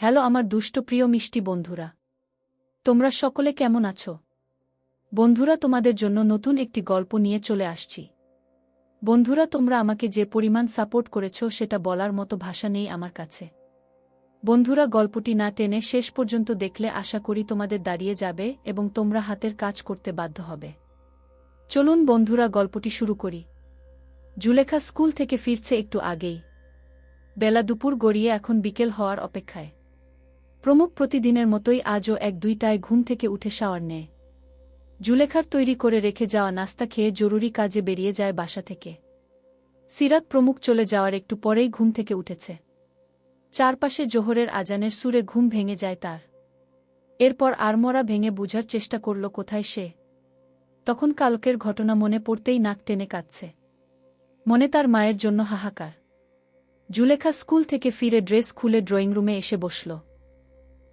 Hello আমার দুষ্ট প্রিয় মিষ্টি বন্ধুরা, তোমরা সকলে কেমন আছো? বন্ধুরা, তোমাদের জন্য নতুন একটি গল্প নিয়ে চলে আসছি। বন্ধুরা, তোমরা আমাকে যে পরিমাণ সাপোর্ট করেছো সেটা বলার মতো ভাষা নেই আমার কাছে। বন্ধুরা, গল্পটি না টেনে শেষ পর্যন্ত দেখলে আশা করি তোমাদের দাঁড়িয়ে যাবে এবং তোমরা হাতের কাজ করতে বাধ্য হবে। চলুন বন্ধুরা, গল্পটি শুরু করি। জুলেখা স্কুল থেকে ফিরছে একটু আগেই। বেলা দুপুর গড়িয়ে এখন বিকেল হওয়ার অপেক্ষায়। প্রমুখ প্রতিদিনের মতোই আজও 1-2টায় ঘুম থেকে উঠে শাওয়ার নেয়। জুলেখার তৈরি করে রেখে যাওয়া নাস্তা খেয়ে জরুরি কাজে বেরিয়ে যায় বাসা থেকে। সিরাত প্রমুখ চলে যাওয়ার একটু পরেই ঘুম থেকে উঠেছে। চারপাশে জোহরের আজানের সুরে ঘুম ভেঙে যায় তার। এরপর আড়মোড়া ভেঙে বুঝার চেষ্টা করল কোথায় সে। তখন কালকের ঘটনা মনে পড়তেই নাক টেনে কাঁদছে। মনে তার মায়ের জন্য হাহাকার। জুলেখা স্কুল থেকে ফিরে ড্রেস খুলে ড্রয়িং রুমে এসে বসল।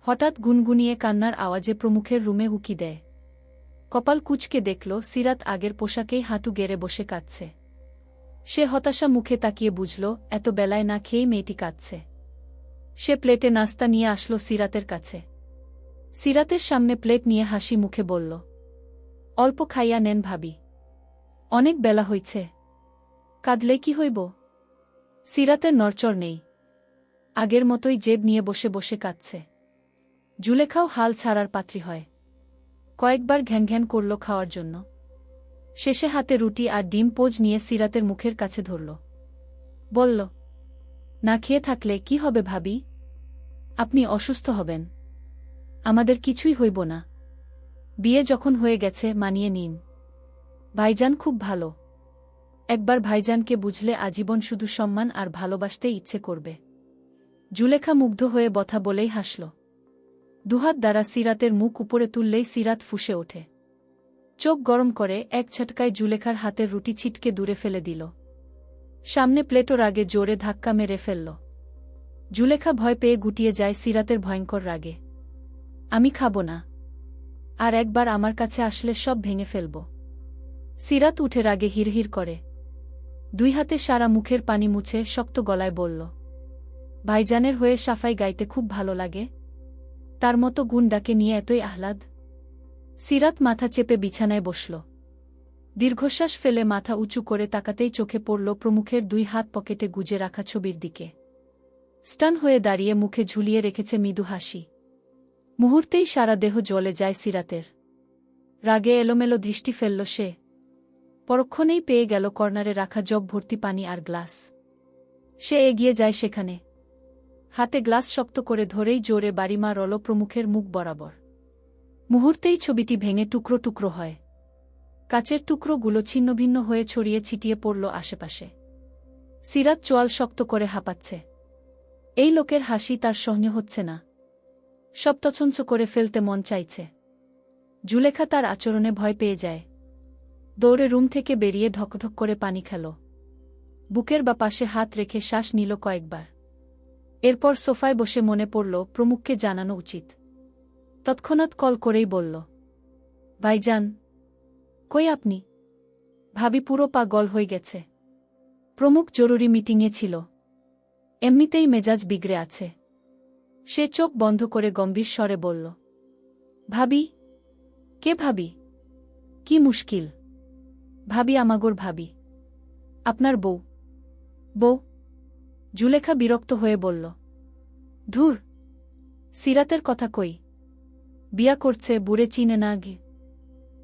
হঠাৎ গুনগুনিয়ে কান্নার আওয়াজে প্রমুখের রুমে উকি দেয়। কপাল কুঁচকে দেখল সিরাত আগের পোশাকেই হাঁটু গেড়ে বসে কাঁদছে। সে হতাশা মুখে তাকিয়ে বুঝল এত বেলায় না খেয়েই মেয়েটি কাঁদছে। সে প্লেটে নাস্তা নিয়ে আসলো সিরাতের কাছে। সিরাতের সামনে প্লেট নিয়ে হাসি মুখে বলল, অল্প খাইয়া নেন ভাবি, অনেক বেলা হইছে, কাঁদলে কি হইব? সিরাতের নড়চড় নেই, আগের মতোই জেদ নিয়ে বসে বসে কাঁদছে। জুলেখাও হাল ছাড়ার পাত্রী হয়। কয়েকবার ঘ্যান করল খাওয়ার জন্য। শেষে হাতে রুটি আর ডিম পোজ নিয়ে সিরাতের মুখের কাছে ধরল। বলল, না খেয়ে থাকলে কি হবে ভাবি? আপনি অসুস্থ হবেন, আমাদের কিছুই হইব না। বিয়ে যখন হয়ে গেছে মানিয়ে নিন। ভাইজান খুব ভালো, একবার ভাইজানকে বুঝলে আজীবন শুধু সম্মান আর ভালোবাসতে ইচ্ছে করবে। জুলেখা মুগ্ধ হয়ে বথা বলেই হাসল। দুহাত দ্বারা সিরাতের মুখ উপরে তুললেই সিরাত ফুঁসে ওঠে। চোখ গরম করে এক ঝটকায় জুলেখার হাতের রুটি ছিটকে দূরে ফেলে দিল। সামনে প্লেটোর আগে জোরে ধাক্কা মেরে ফেলল। জুলেখা ভয় পেয়ে গুটিয়ে যায় সিরাতের ভয়ঙ্কর রাগে। আমি খাব না, আর একবার আমার কাছে আসলে সব ভেঙে ফেলব। সিরাত উঠে রাগে হিরহির করে। দুই হাতে সারা মুখের পানি মুছে শক্ত গলায় বলল, ভাইজানের হয়ে সাফাই গাইতে খুব ভালো লাগে? তার মতো গুন্ডাকে নিয়ে এতই আহ্লাদ? সিরাত মাথা চেপে বিছানায় বসল। দীর্ঘশ্বাস ফেলে মাথা উঁচু করে তাকাতেই চোখে পড়ল প্রমুখের দুই হাত পকেটে গুজে রাখা ছবির দিকে। স্টান হয়ে দাঁড়িয়ে মুখে ঝুলিয়ে রেখেছে মৃদু হাসি। মুহূর্তেই সারা দেহ জ্বলে যায় সিরাতের। রাগে এলোমেলো দৃষ্টি ফেলল সে। পরক্ষণেই পেয়ে গেল কর্নারে রাখা জগ ভর্তি পানি আর গ্লাস। সে এগিয়ে যায় সেখানে। হাতে গ্লাস শক্ত করে ধরেই জোরে বাড়ি মারল প্রমুখের মুখ বরাবর। মুহূর্তেই ছবিটি ভেঙে টুকরো টুকরো হয়। কাচের টুকরোগুলো ছিন্নভিন্ন হয়ে ছড়িয়ে ছিটিয়ে পড়ল আশেপাশে। সিরাত চোয়াল শক্ত করে হাঁপাচ্ছে। এই লোকের হাসি তার সহ্য হচ্ছে না। সব তছঞ্চ করে ফেলতে মন চাইছে। জুলেখা তার আচরণে ভয় পেয়ে যায়। দৌড়ে রুম থেকে বেরিয়ে ধকধক করে পানি খেল। বুকের বা পাশে হাত রেখে শ্বাস নিল কয়েকবার। এরপর সোফায় বসে মনে পড়ল প্রমুখকে জানানো উচিত। তৎক্ষণাৎ কল করেই বলল, ভাইজান, কই আপনি? ভাবি পুরো পাগল হয়ে গেছে। প্রমুখ জরুরি মিটিংয়ে ছিল। এমনিতেই মেজাজ বিগড়ে আছে। সে চোখ বন্ধ করে গম্ভীর স্বরে বলল, ভাবি? কে ভাবি? কি মুশকিল? ভাবি আমাগোর ভাবি, আপনার বউ। বউ? জুলেখা বিরক্ত হয়ে বলল, ধুর, সিরাতের কথা কই? বিয়া করছে, বুড়ে চিনে না গে।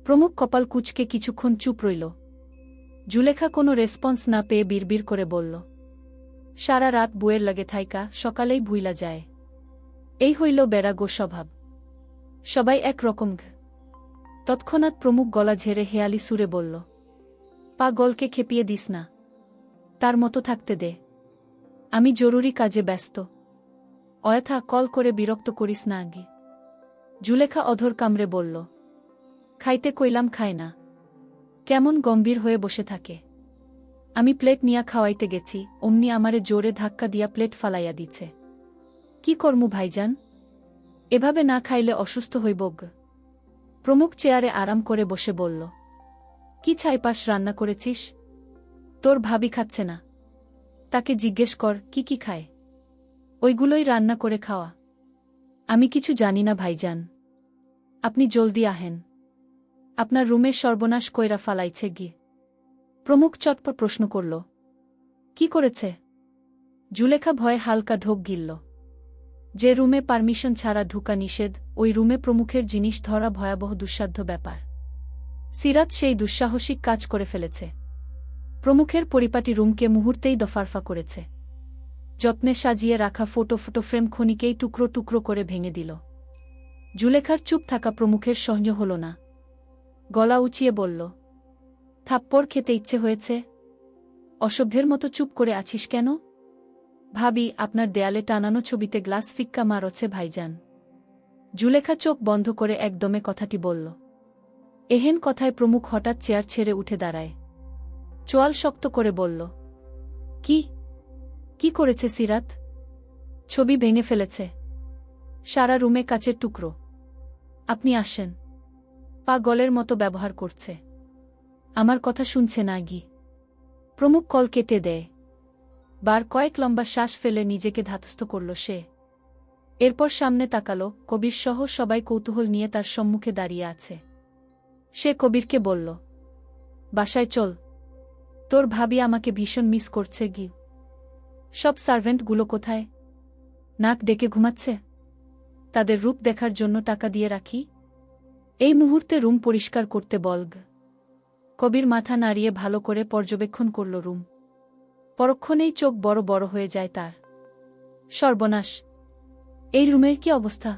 প্রমুখ কপাল কুঁচকে কিছুক্ষণ চুপ রইল। জুলেখা কোনো রেসপন্স না পেয়ে বিড়বিড় করে বলল, সারা রাত বউয়ের লাগে থাইকা সকালেই ভুইলা যায়। এই হইল বেড়াগো স্বভাব। সবাই এক রকম। তৎক্ষণাৎ প্রমুখ গলা ঝেড়ে হেয়ালি সুরে বলল, পাগলকে খেপিয়ে দিস না, তার মতো থাকতে দে। আমি জরুরি কাজে ব্যস্ত। অয়থা কল করে বিরক্ত করিস না আগে। জুলেখা অধর কামড়ে বলল, খাইতে কইলাম খায় না, কেমন গম্ভীর হয়ে বসে থাকে। আমি প্লেট নিয়া খাওয়াইতে গেছি, অমনি আমারে জোরে ধাক্কা দিয়া প্লেট ফালাইয়া দিছে। কি করমু ভাইজান? এভাবে না খাইলে অসুস্থ হইব। প্রমুখ চেয়ারে আরাম করে বসে বলল, কি ছাইপাশ রান্না করেছিস? তোর ভাবি খাচ্ছে না, তাকে জিজ্ঞেস কর কি কি খায়, ওইগুলোই রান্না করে খাওয়া। আমি কিছু জানি না ভাইজান। আপনি জলদি আহেন। আপনার রুমের সর্বনাশ কইরা ফালাইছে গি। প্রমুখ চটপট প্রশ্ন করল। কি করেছে? জুলেখা ভয়ে হালকা ঢোক গিলল। যে রুমে পারমিশন ছাড়া ঢুকা নিষেধ, ওই রুমে প্রমুখের জিনিস ধরা ভয়াবহ দুঃসাধ্য ব্যাপার। সিরাত সেই দুঃসাহসিক কাজ করে ফেলেছে। প্রমুখের পরিপাটি রুমকে মুহূর্তেই দফারফা করেছে। যত্নে সাজিয়ে রাখা ফটো ফ্রেম ক্ষণিকেই টুকরো টুকরো করে ভেঙে দিল। জুলেখার চুপ থাকা প্রমুখের সহ্য হল না। গলা উঁচিয়ে বলল, থাপ্পড় খেতে ইচ্ছে হয়েছে? অসভ্যের মতো চুপ করে আছিস কেন? ভাবি, আপনার দেয়ালে টানানো ছবিতে গ্লাস ফিক্কা মারছে ভাইজান। জুলেখা চোখ বন্ধ করে একদমে কথাটি বলল। এহেন কথায় প্রমুখ হঠাৎ চেয়ার ছেড়ে উঠে দাঁড়ায়। চোয়াল শক্ত করে বলল, কি করেছে সিরাত? ছবি ভেঙে ফেলেছে। সারা রুমে কাচের টুকরো। আপনি আসেন। পাগলের মতো ব্যবহার করছে। আমার কথা শুনছে না গি। প্রমুখ কল কেটে দেয়। বার কয়েক লম্বা শ্বাস ফেলে নিজেকে ধাতস্থ করল সে। এরপর সামনে তাকালো। কবির সহ সবাই কৌতূহল নিয়ে তার সম্মুখে দাঁড়িয়ে আছে। সে কবিরকে বলল, বাসায় চল। তোর ভাবি আমাকে ভীষণ মিস করছে গি। সব সার্ভেন্টগুলো কোথায়? নাক ডেকে ঘুমাচ্ছে। তাদের রূপ দেখার জন্য টাকা দিয়ে রাখি। এই মুহূর্তে রুম পরিষ্কার করতে বলগ। কবির মাথা নাড়িয়ে ভালো করে পর্যবেক্ষণ করল রুম। পরক্ষণেই চোখ বড় বড় হয়ে যায় তার। সর্বনাশ! এই রুমের কি অবস্থা?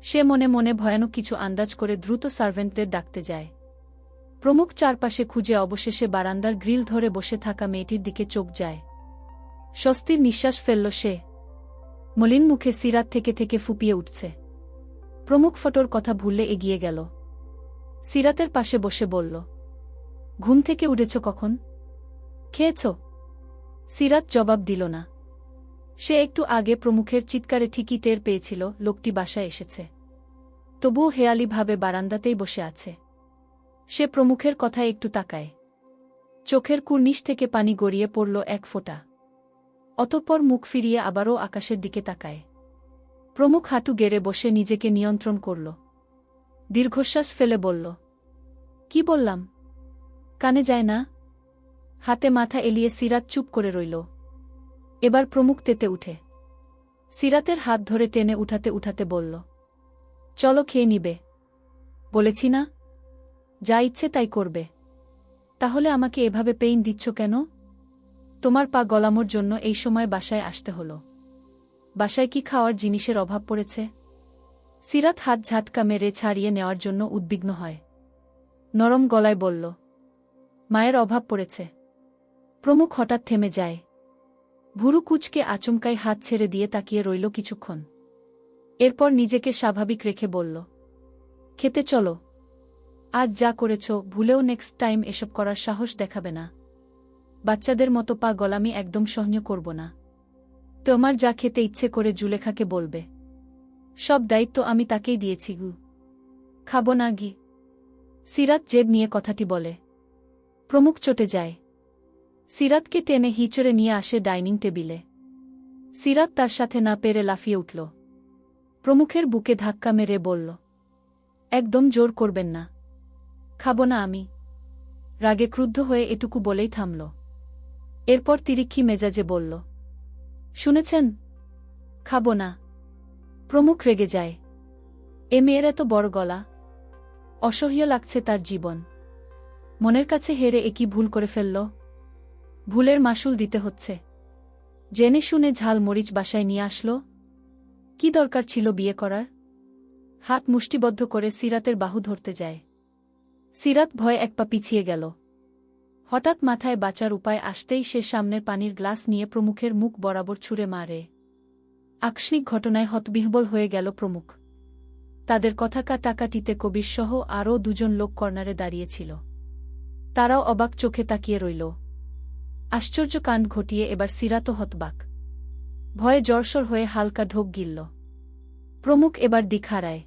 সে মনে মনে ভয়ানক কিছু আন্দাজ করে দ্রুত সার্ভেন্টদের ডাকতে যায়। প্রমুখ চারপাশে খুঁজে অবশেষে বারান্দার গ্রিল ধরে বসে থাকা মেয়েটির দিকে চোখ যায়। স্বস্তির নিঃশ্বাস ফেলল সে। মলিন মুখে সিরাত থেকে থেকে ফুপিয়ে উঠছে। প্রমুখ ফটোর কথা ভুললে এগিয়ে গেল। সিরাতের পাশে বসে বলল, ঘুম থেকে উঠেছ কখন? খেয়েছ? সিরাত জবাব দিল না। সে একটু আগে প্রমুখের চিৎকারে ঠিকই টের পেয়েছিল লোকটি বাসায় এসেছে। তবুও হেয়ালিভাবে বারান্দাতেই বসে আছে। সে প্রমুখের কথায় একটু তাকায়। চোখের কুর্নিশ থেকে পানি গড়িয়ে পড়ল এক ফোঁটা। অতঃপর মুখ ফিরিয়ে আবারও আকাশের দিকে তাকায়। প্রমুখ হাঁটু গেড়ে বসে নিজেকে নিয়ন্ত্রণ করল। দীর্ঘশ্বাস ফেলে বলল, কি বললাম? কানে যায় না? হাতে মাথা এলিয়ে সিরাত চুপ করে রইল। এবার প্রমুখ তেতে উঠে সিরাতের হাত ধরে টেনে উঠাতে উঠাতে বলল, চলো খেয়ে নিবে। বলেছি না, যা ইচ্ছে তাই করবে। তাহলে আমাকে এভাবে পেইন দিচ্ছ কেন? তোমার পা গলানোর জন্য এই সময় বাসায় আসতে হলো। বাসায় কি খাওয়ার জিনিসের অভাব পড়েছে? সিরাত হাত ঝাটকা মেরে ছাড়িয়ে নেওয়ার জন্য উদ্বিগ্ন হয়। নরম গলায় বলল, মায়ের অভাব পড়েছে। প্রমুখ হঠাৎ থেমে যায়। ভুরু কুচকে আচমকাই হাত ছেড়ে দিয়ে তাকিয়ে রইল কিছুক্ষণ। এরপর নিজেকে স্বাভাবিক রেখে বলল, খেতে চলো। আজ যা করেছ ভুলেও নেক্সট টাইম এসব করার সাহস দেখাবে না। বাচ্চাদের মতো পা গলামি একদম সহ্য করব না। তোমার যা খেতে ইচ্ছে করে জুলেখাকে বলবে। সব দায়িত্ব আমি তাকেই দিয়েছি গু। খাবো না গি। সিরাত জেদ নিয়ে কথাটি বলে। প্রমুখ চটে যায়। সিরাতকে টেনে হিচড়ে নিয়ে আসে ডাইনিং টেবিলে। সিরাত তার সাথে না পেরে লাফিয়ে উঠল। প্রমুখের বুকে ধাক্কা মেরে বলল, একদম জোর করবেন না। খাবো না আমি। রাগে ক্রুদ্ধ হয়ে এটুকু বলেই থামল। এরপর তিরিক্ষি মেজাজে বলল, শুনেছেন? খাবো না। প্রমুখ রেগে যায়। এ মেয়ের এত বড় গলা। অসহ্য লাগছে তার জীবন। মনের কাছে হেরে একই ভুল করে ফেলল। ভুলের মাসুল দিতে হচ্ছে। জেনে শুনে ঝাল মরিচ বাসায় নিয়ে আসলো। কি দরকার ছিল বিয়ে করার? হাত মুষ্টিবদ্ধ করে সিরাতের বাহু ধরতে যায়। সিরাত ভয়ে এক পা পিছিয়ে গেল। হঠাৎ মাথায় বাঁচার উপায় আসতেই সে সামনের পানির গ্লাস নিয়ে প্রমুখের মুখ বরাবর ছুঁড়ে মারে। আকস্মিক ঘটনায় হতবিহ্বল হয়ে গেল প্রমুখ। তাদের কথা কাটাকাটিতে কবির সহ আরও দুজন লোক কর্নারে দাঁড়িয়েছিল। তারাও অবাক চোখে তাকিয়ে রইল। আশ্চর্য কাণ্ড ঘটিয়ে এবার সিরাতও হতবাক। ভয়ে জড়সড় হয়ে হালকা ঢোক গিলল। প্রমুখ এবার দিক হারায়।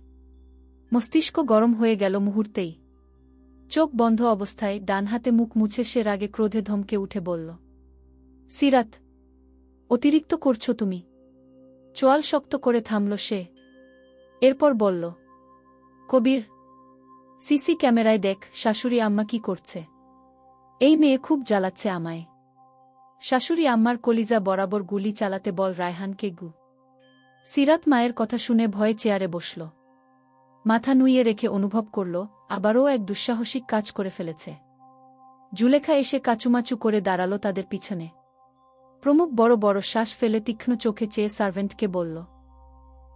মস্তিষ্ক গরম হয়ে গেল মুহূর্তেই। চোখ বন্ধ অবস্থায় ডান হাতে মুখ মুছে সে রাগে ক্রোধে ধমকে উঠে বলল, সিরাত, অতিরিক্ত করছো তুমি। চোয়াল শক্ত করে থামল সে। এরপর বলল, কবির, সিসি ক্যামেরায় দেখ শাশুড়ি আম্মা কি করছে। এই মেয়ে খুব জ্বালাচ্ছে আমায়। শাশুড়ি আম্মার কলিজা বরাবর গুলি চালাতে বল রায়হানকে গু। সিরাত মায়ের কথা শুনে ভয়ে চেয়ারে বসল। মাথা নুইয়ে রেখে অনুভব করল আবারও এক দুঃসাহসিক কাজ করে ফেলেছে। জুলেখা এসে কাচুমাচু করে দাঁড়াল তাদের পিছনে। প্রমুখ বড় বড় শ্বাস ফেলে তীক্ষ্ণ চোখে চেয়ে সার্ভেন্টকে বলল,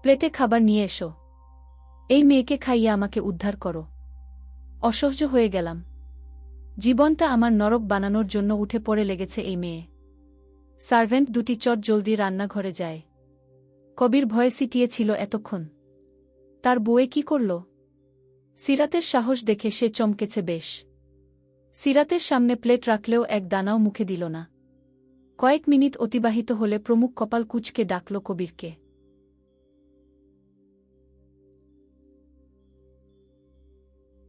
প্লেটে খাবার নিয়ে এসো। এই মেয়েকে খাইয়ে আমাকে উদ্ধার করো। অসহ্য হয়ে গেলাম। জীবনটা আমার নরক বানানোর জন্য উঠে পড়ে লেগেছে এই মেয়ে। সার্ভেন্ট দুটি চট জলদি রান্নাঘরে যায়। কবির ভয়ে সিটিয়েছিল এতক্ষণ। তার বউয়ে কি করল? সিরাতের সাহস দেখে সে চমকেছে বেশ। সিরাতের সামনে প্লেট রাখলেও এক দানাও মুখে দিল না। কয়েক মিনিট অতিবাহিত হলে প্রমুখ কপাল কুঁচকে ডাকল কবিরকে।